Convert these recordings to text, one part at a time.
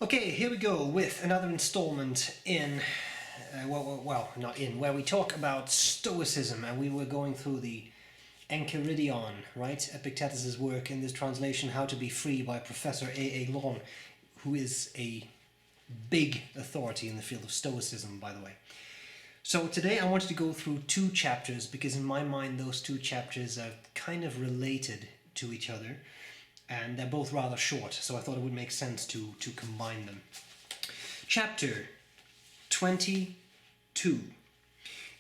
Okay, here we go with another installment in, where we talk about Stoicism, and we were going through the Enchiridion, right? Epictetus's work in this translation, How to Be Free, by Professor A.A. Long, who is a big authority in the field of Stoicism, by the way. So today I wanted to go through two chapters, because in my mind those two chapters are kind of related to each other. And they're both rather short, so I thought it would make sense to combine them. Chapter 22.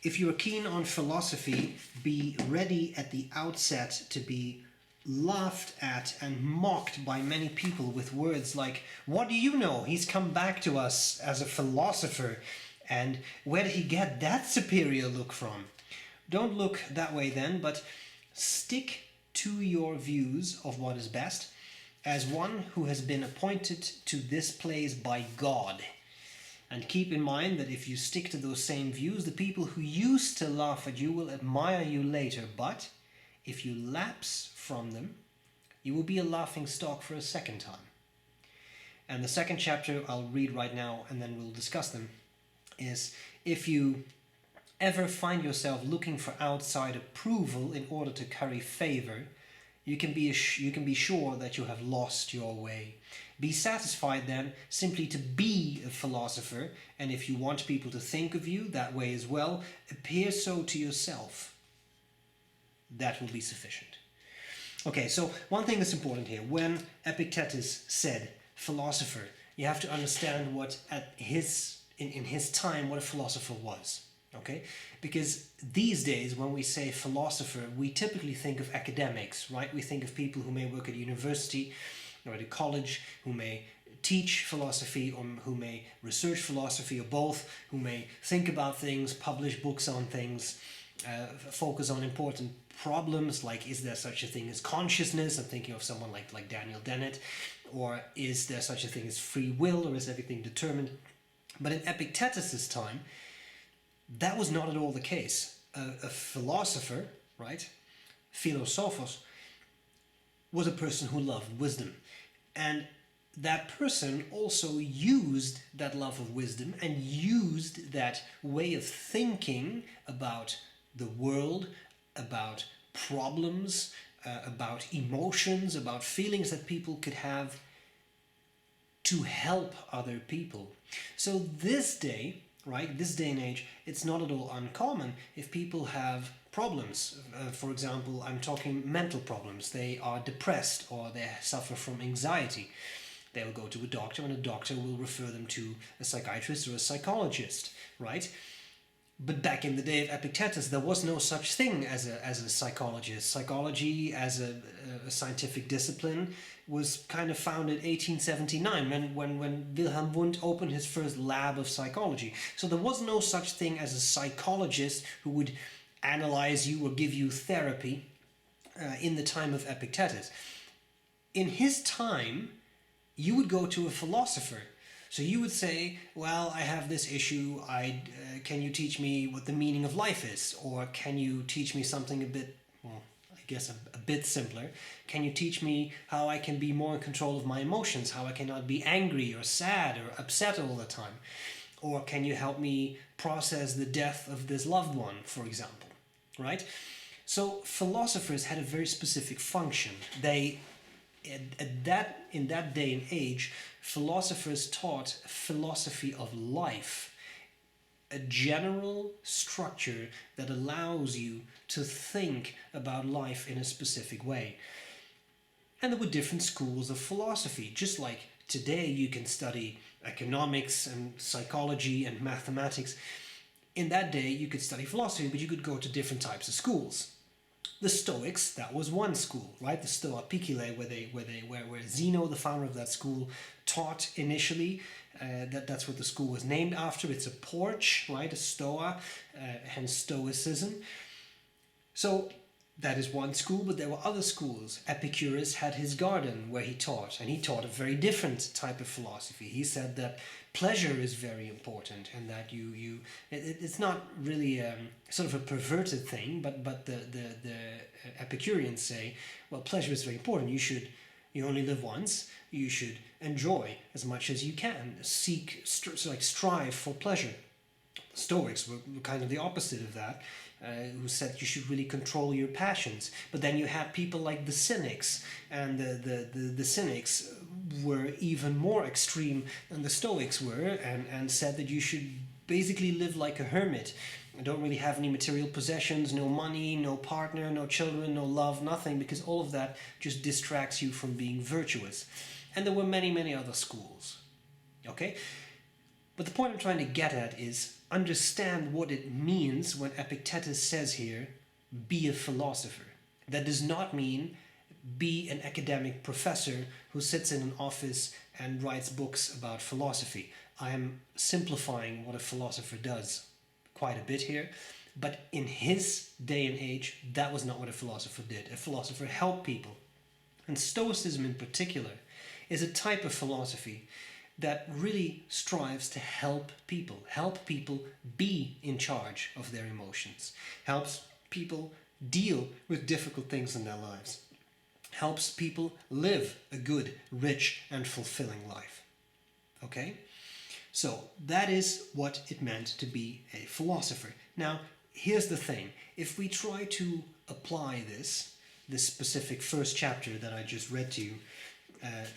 If you are keen on philosophy, be ready at the outset to be laughed at and mocked by many people with words like, "What do you know? He's come back to us as a philosopher, and where did he get that superior look from?" Don't look that way then, but stick to your views of what is best, as one who has been appointed to this place by God. And keep in mind that if you stick to those same views, the people who used to laugh at you will admire you later, but if you lapse from them, you will be a laughing stock for a second time. And the second chapter I'll read right now, and then we'll discuss them, is if you ever find yourself looking for outside approval in order to curry favor, you can be sure that you have lost your way. Be satisfied then simply to be a philosopher, and if you want people to think of you that way as well, appear so to yourself. That will be sufficient. Okay, so one thing that's important here, when Epictetus said philosopher, you have to understand what in his time what a philosopher was. Okay, because these days when we say philosopher, we typically think of academics, right? We think of people who may work at a university or at a college, who may teach philosophy or who may research philosophy or both, who may think about things, publish books on things, focus on important problems like, is there such a thing as consciousness? I'm thinking of someone like Daniel Dennett. Or is there such a thing as free will, or is everything determined? But in Epictetus's time, that was not at all the case. A philosopher, right, Philosophos, was a person who loved wisdom. And that person also used that love of wisdom and used that way of thinking about the world, about problems, about emotions, about feelings that people could have to help other people. So this day, right, this day and age, it's not at all uncommon if people have problems. For example, I'm talking mental problems. They are depressed or they suffer from anxiety. They will go to a doctor, and a doctor will refer them to a psychiatrist or a psychologist, right? But back in the day of Epictetus, there was no such thing as a psychologist. Psychology as a scientific discipline was kind of founded in 1879 when Wilhelm Wundt opened his first lab of psychology. So there was no such thing as a psychologist who would analyze you or give you therapy in the time of Epictetus. In his time, you would go to a philosopher. So you would say, well, I have this issue, can you teach me what the meaning of life is? Or can you teach me something a bit, well, I guess a bit simpler? Can you teach me how I can be more in control of my emotions? How I cannot be angry or sad or upset all the time? Or can you help me process the death of this loved one, for example, right? So philosophers had a very specific function. In that day and age, philosophers taught philosophy of life, a general structure that allows you to think about life in a specific way. And there were different schools of philosophy. Just like today you can study economics and psychology and mathematics, in that day you could study philosophy, but you could go to different types of schools. The Stoics, that was one school, right? The Stoa Picile, where Zeno, the founder of that school, taught initially. That's what the school was named after. It's a porch, right? A stoa, hence Stoicism. So that is one school, but there were other schools. Epicurus had his garden where he taught, and he taught a very different type of philosophy. He said that pleasure is very important, and that it's not really sort of a perverted thing, but the Epicureans say, well, pleasure is very important. You should You only live once. You should enjoy as much as you can. Strive for pleasure. The Stoics were kind of the opposite of that, who said you should really control your passions. But then you had people like the Cynics, and the Cynics were even more extreme than the Stoics were, and said that you should basically live like a hermit. Don't really have any material possessions, no money, no partner, no children, no love, nothing, because all of that just distracts you from being virtuous. And there were many, many other schools. Okay? But the point I'm trying to get at is understand what it means when Epictetus says here, be a philosopher. That does not mean be an academic professor who sits in an office and writes books about philosophy. I am simplifying what a philosopher does quite a bit here, but in his day and age, that was not what a philosopher did. A philosopher helped people. And Stoicism in particular is a type of philosophy that really strives to help people be in charge of their emotions, helps people deal with difficult things in their lives, helps people live a good, rich, and fulfilling life. Okay? So that is what it meant to be a philosopher. Now, here's the thing. If we try to apply this specific first chapter that I just read to you,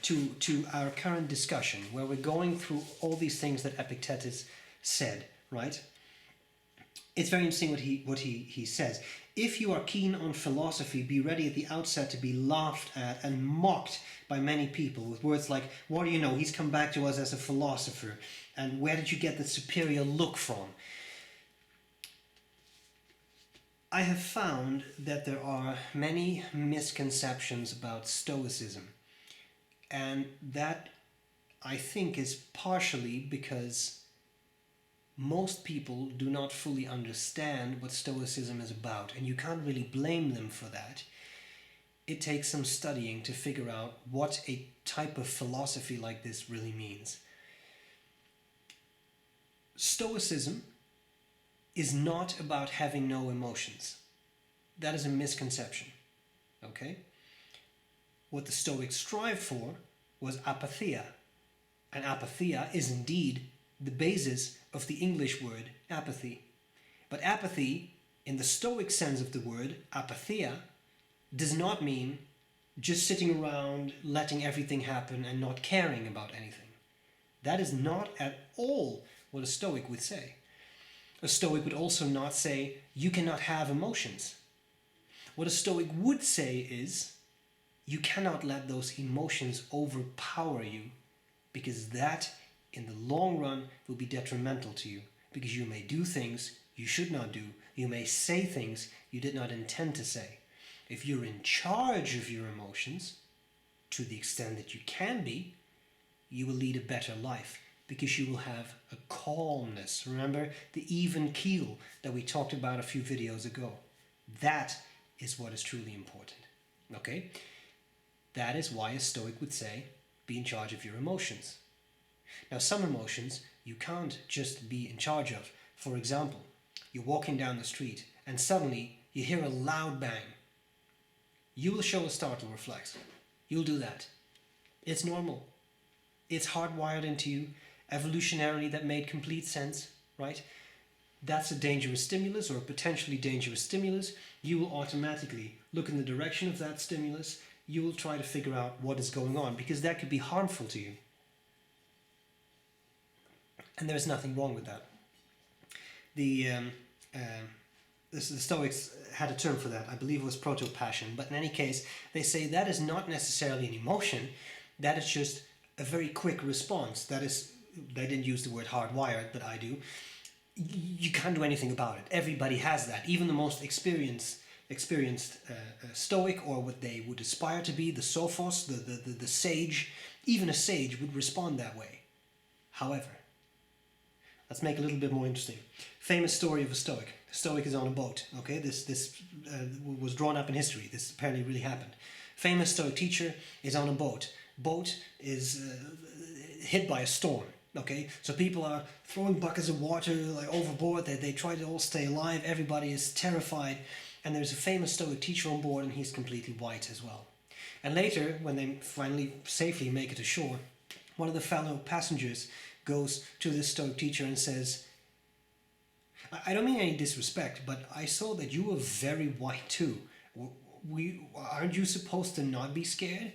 to our current discussion, where we're going through all these things that Epictetus said, right? It's very interesting what he says. If you are keen on philosophy, be ready at the outset to be laughed at and mocked by many people with words like, what do you know, he's come back to us as a philosopher, and where did you get the superior look from? I have found that there are many misconceptions about Stoicism, and that I think is partially because most people do not fully understand what Stoicism is about, and you can't really blame them for that. It takes some studying to figure out what a type of philosophy like this really means. Stoicism is not about having no emotions. That is a misconception. Okay? What the Stoics strived for was apatheia. And apatheia is indeed the basis of the English word apathy. But apathy, in the Stoic sense of the word, apatheia, does not mean just sitting around, letting everything happen and not caring about anything. That is not at all what a Stoic would say. A Stoic would also not say, you cannot have emotions. What a Stoic would say is, you cannot let those emotions overpower you, because that, in the long run, will be detrimental to you, because you may do things you should not do. You may say things you did not intend to say. If you're in charge of your emotions, to the extent that you can be, you will lead a better life, because you will have a calmness. Remember the even keel that we talked about a few videos ago? That is what is truly important. Okay? That is why a Stoic would say, be in charge of your emotions. Now, some emotions you can't just be in charge of. For example, you're walking down the street and suddenly you hear a loud bang. You will show a startle reflex. You'll do that. It's normal. It's hardwired into you. Evolutionarily, that made complete sense, right? That's a dangerous stimulus, or a potentially dangerous stimulus. You will automatically look in the direction of that stimulus. You will try to figure out what is going on, because that could be harmful to you. And there's nothing wrong with that. The Stoics had a term for that. I believe it was proto-passion. But in any case, they say that is not necessarily an emotion. That is just a very quick response. That is, they didn't use the word hardwired, but I do. You can't do anything about it. Everybody has that. Even the most experienced Stoic, or what they would aspire to be, the sophos, the sage, even a sage would respond that way. However, let's make it a little bit more interesting. Famous story of a Stoic. The Stoic is on a boat. Okay, this was drawn up in history. This apparently really happened. Famous Stoic teacher is on a boat. Boat is hit by a storm. Okay, so people are throwing buckets of water like overboard. They try to all stay alive. Everybody is terrified. And there's a famous Stoic teacher on board, and he's completely white as well. And later, when they finally safely make it ashore, one of the fellow passengers goes to this Stoic teacher and says, I don't mean any disrespect, but I saw that you were very white too. Aren't you supposed to not be scared?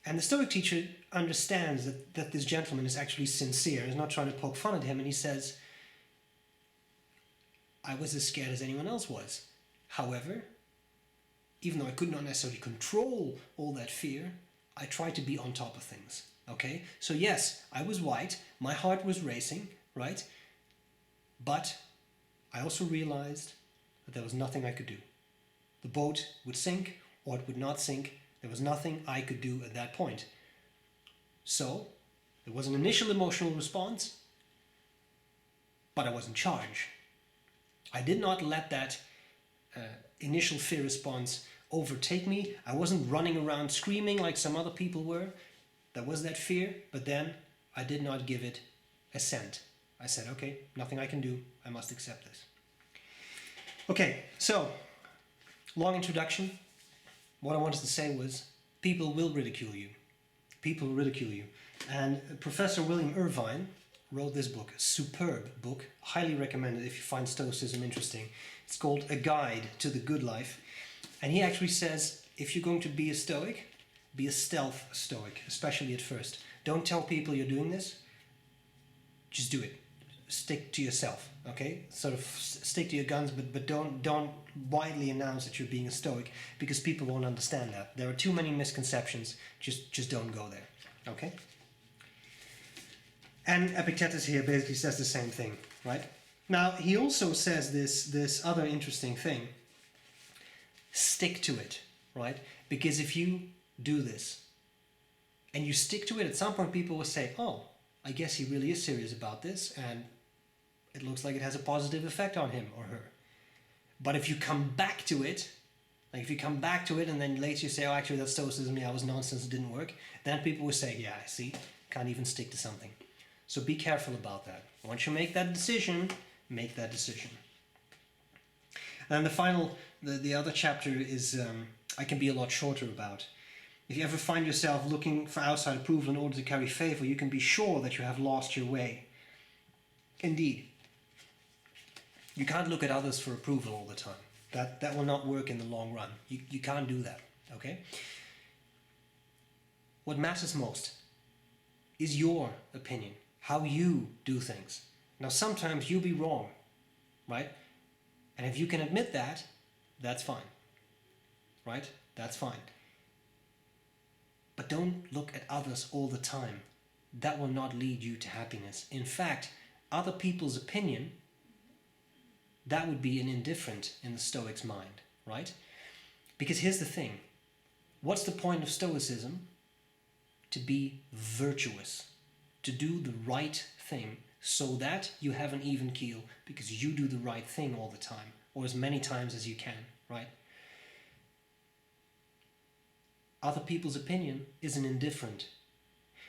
And the Stoic teacher understands that this gentleman is actually sincere. He's not trying to poke fun at him, and he says, I was as scared as anyone else was. However, even though I could not necessarily control all that fear, I tried to be on top of things. Okay? So yes, I was white, my heart was racing, right? But I also realized that there was nothing I could do. The boat would sink or it would not sink. There was nothing I could do at that point. So, there was an initial emotional response, but I was in charge. I did not let that initial fear response overtake me. I wasn't running around screaming like some other people were. There was that fear, but then I did not give it a cent. I said, okay, nothing I can do. I must accept this. Okay, so, long introduction. What I wanted to say was, people will ridicule you. People will ridicule you. And Professor William Irvine wrote this book, a superb book, highly recommended if you find Stoicism interesting. It's called A Guide to the Good Life. And he actually says, if you're going to be a Stoic, be a Stealth Stoic, especially at first. Don't tell people you're doing this. Just do it. Stick to yourself, okay? Sort of stick to your guns, but don't widely announce that you're being a Stoic, because people won't understand that. There are too many misconceptions. Just don't go there, okay? And Epictetus here basically says the same thing, right? Now, he also says this other interesting thing. Stick to it, right? Because if you do this, and you stick to it, at some point people will say, oh, I guess he really is serious about this, and it looks like it has a positive effect on him or her. But if you come back to it, like if you come back to it and then later you say, oh, actually that's Stoicism, yeah, it was nonsense, it didn't work, then people will say, yeah, see, can't even stick to something. So be careful about that. Once you make that decision, make that decision. And the other chapter is, I can be a lot shorter about. If you ever find yourself looking for outside approval in order to carry favor, you can be sure that you have lost your way. Indeed. You can't look at others for approval all the time. That will not work in the long run. You can't do that, okay? What matters most is your opinion, how you do things. Now sometimes you'll be wrong, right? And if you can admit that, that's fine, right? That's fine. But don't look at others all the time. That will not lead you to happiness. In fact, other people's opinion, that would be an indifferent in the Stoic's mind, right? Because here's the thing. What's the point of Stoicism? To be virtuous. To do the right thing so that you have an even keel because you do the right thing all the time, or as many times as you can, right? Other people's opinion is an indifferent.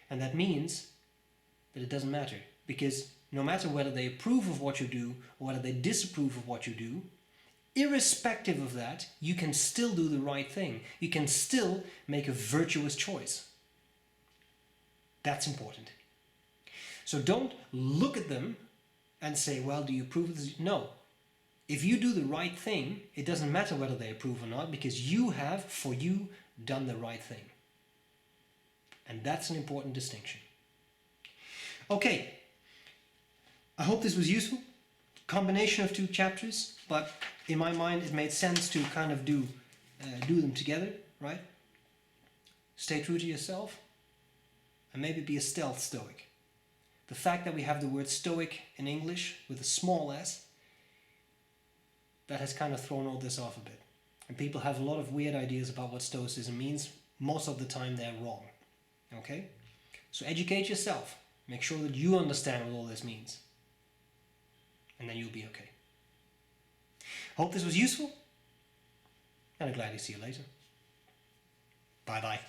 And that means that it doesn't matter, because no matter whether they approve of what you do or whether they disapprove of what you do, irrespective of that, you can still do the right thing. You can still make a virtuous choice. That's important. So don't look at them and say, well, do you approve of this? No. If you do the right thing, it doesn't matter whether they approve or not, because you have, for you, done the right thing. And that's an important distinction. Okay. I hope this was useful. Combination of two chapters, but in my mind it made sense to kind of do them together, right? Stay true to yourself and maybe be a stealth stoic. The fact that we have the word stoic in English with a small s, that has kind of thrown all this off a bit. And people have a lot of weird ideas about what stoicism means. Most of the time they're wrong. Okay? So educate yourself. Make sure that you understand what all this means. And then you'll be okay. Hope this was useful. And I'll gladly see you later. Bye bye.